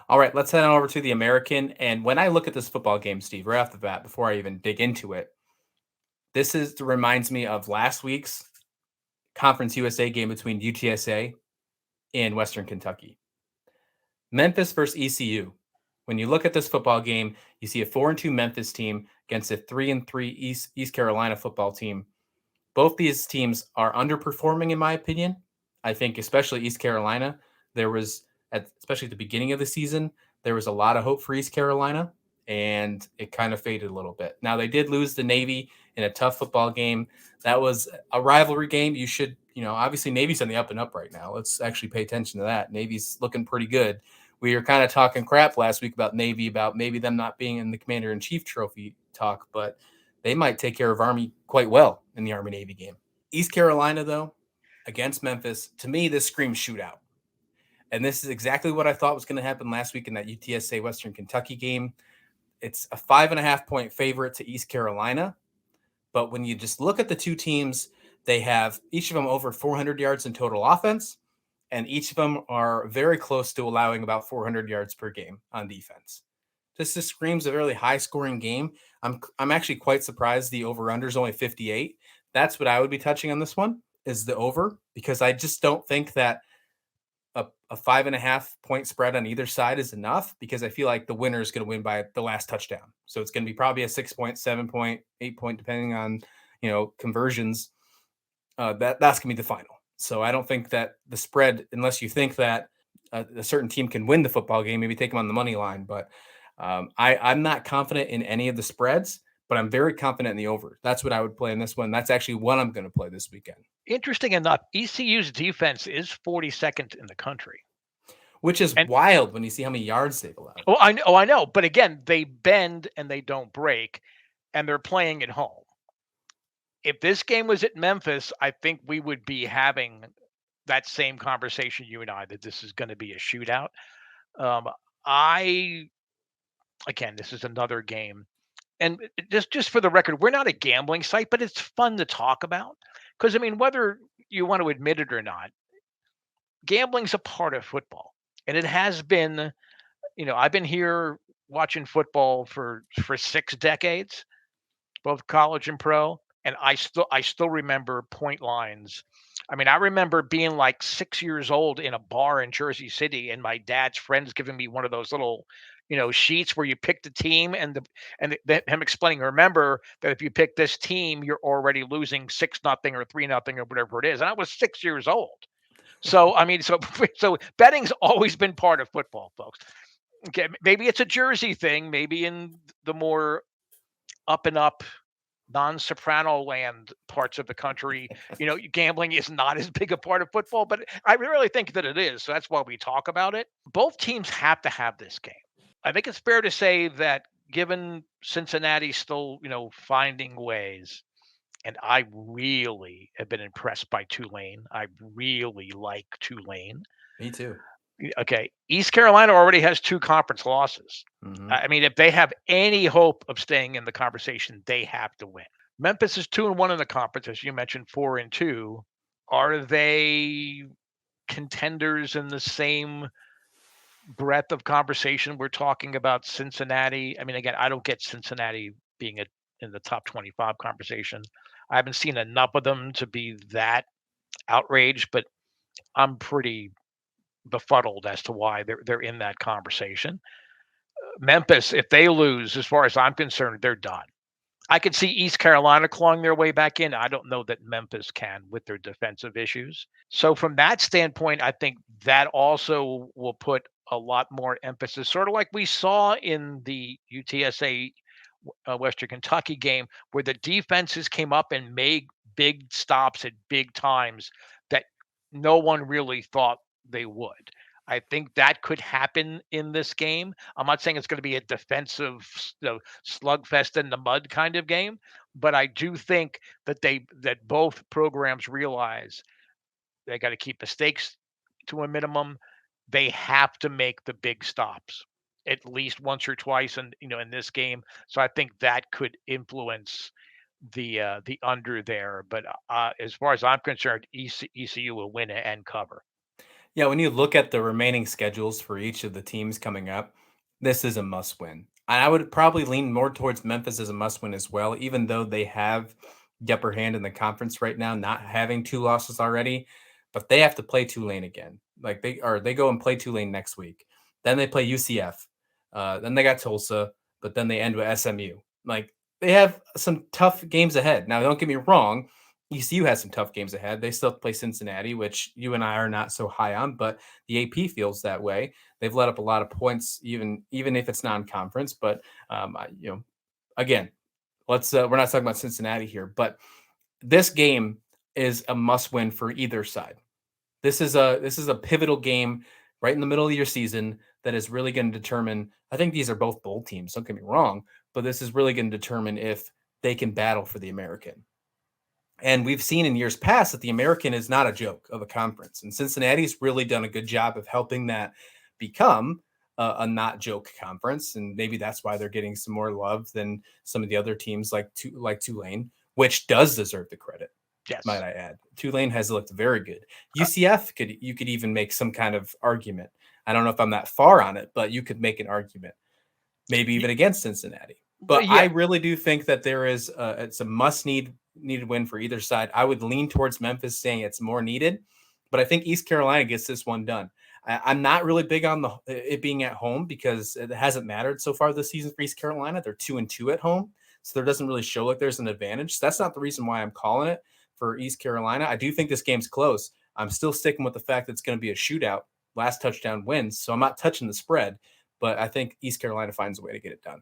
All right, let's head on over to the American. And when I look at this football game, Steve, right off the bat, before I even dig into it, reminds me of last week's Conference USA game between UTSA and Western Kentucky. Memphis versus ECU. When you look at this football game, you see a 4-2 Memphis team against a 3-3 East Carolina football team. Both these teams are underperforming, in my opinion. I think, especially East Carolina, there was, especially at the beginning of the season, there was a lot of hope for East Carolina, and it kind of faded a little bit. Now, they did lose the Navy in a tough football game. That was a rivalry game. You should, obviously Navy's on the up and up right now. Let's actually pay attention to that. Navy's looking pretty good. We were kind of talking crap last week about Navy, about maybe them not being in the Commander-in-Chief trophy talk, but they might take care of Army quite well in the Army-Navy game. East Carolina, though, against Memphis, to me, this screams shootout. And this is exactly what I thought was going to happen last week in that UTSA Western Kentucky game. It's a 5.5-point favorite to East Carolina. But when you just look at the two teams, they have each of them over 400 yards in total offense, and each of them are very close to allowing about 400 yards per game on defense. This just screams a really high-scoring game. I'm actually quite surprised the over-under is only 58. That's what I would be touching on this one, is the over, because I just don't think that a 5.5-point spread on either side is enough, because I feel like the winner is going to win by the last touchdown. So it's going to be probably a 6-point, 7-point, 8-point, depending on conversions. That's going to be the final. So I don't think that the spread, unless you think that a certain team can win the football game, maybe take them on the money line. But I'm not confident in any of the spreads, but I'm very confident in the over. That's what I would play in this one. That's actually what I'm going to play this weekend. Interesting enough, ECU's defense is 42nd in the country, which is wild when you see how many yards they've allowed. Oh, I know. But again, they bend and they don't break, and they're playing at home. If this game was at Memphis, I think we would be having that same conversation, you and I, that this is going to be a shootout. Again, this is another game. And just for the record, we're not a gambling site, but it's fun to talk about. Because, I mean, whether you want to admit it or not, gambling's a part of football. And it has been, I've been here watching football for 6 decades, both college and pro, and I still remember point lines. I mean, I remember being like 6 years old in a bar in Jersey City, and my dad's friends giving me one of those little, sheets where you pick the team, and him explaining, remember that if you pick this team, you're already losing 6-0 or 3-0 or whatever it is. And I was 6 years old. So I mean, so betting's always been part of football, folks. Okay, maybe it's a Jersey thing. Maybe in the more up and up, non-soprano land parts of the country, gambling is not as big a part of football. But I really think that it is. So that's why we talk about it. Both teams have to have this game. I think it's fair to say that given Cincinnati still, finding ways, and I really have been impressed by Tulane. I really like Tulane. Me too. Okay, East Carolina already has 2 conference losses. Mm-hmm. I mean, if they have any hope of staying in the conversation, they have to win. Memphis is 2-1 in the conference, as you mentioned, 4-2. Are they contenders in the same breadth of conversation we're talking about Cincinnati? I mean, again, I don't get Cincinnati being in the top 25 conversation. I haven't seen enough of them to be that outraged, but I'm pretty befuddled as to why they're in that conversation. Memphis, if they lose, as far as I'm concerned, they're done. I could see East Carolina clawing their way back in. I don't know that Memphis can with their defensive issues. So from that standpoint, I think that also will put a lot more emphasis, sort of like we saw in the UTSA Western Kentucky game, where the defenses came up and made big stops at big times that no one really thought they would. I think that could happen in this game. I'm not saying it's going to be a defensive, slugfest in the mud kind of game, but I do think that both programs realize they got to keep the stakes to a minimum. They have to make the big stops at least once or twice, and in this game. So I think that could influence the under there. But as far as I'm concerned, ECU will win and cover. Yeah, when you look at the remaining schedules for each of the teams coming up, this is a must win. I would probably lean more towards Memphis as a must win as well, even though they have the upper hand in the conference right now, not having two losses already. But they have to play Tulane again. Like they go and play Tulane next week. Then they play UCF. Then they got Tulsa, but then they end with SMU. Like they have some tough games ahead. Now, don't get me wrong, ECU has some tough games ahead. They still have to play Cincinnati, which you and I are not so high on, but the AP feels that way. They've let up a lot of points, even if it's non-conference. But again, let's we're not talking about Cincinnati here, but this game is a must-win for either side. This is a pivotal game right in the middle of your season that is really going to determine. I think these are both bowl teams. Don't get me wrong, but this is really going to determine if they can battle for the American. And we've seen in years past that the American is not a joke of a conference. And Cincinnati's really done a good job of helping that become a not joke conference. And maybe that's why they're getting some more love than some of the other teams like Tulane, which does deserve the credit, might Yes. I add. Tulane has looked very good. Uh, UCF you could even make some kind of argument. I don't know if I'm that far on it, but you could make an argument, maybe y- even against Cincinnati. well, But I yeah. really do think that it's a must needed win for either side. I would lean towards Memphis saying it's more needed, but I think East Carolina gets this one done. I'm not really big on it being at home because it hasn't mattered so far this season for East Carolina. They're 2-2 at home, so there doesn't really show like there's an advantage. So that's not the reason why I'm calling it for East Carolina. I do think this game's close. I'm still sticking with the fact that it's going to be a shootout. Last touchdown wins, so I'm not touching the spread. But I think East Carolina finds a way to get it done.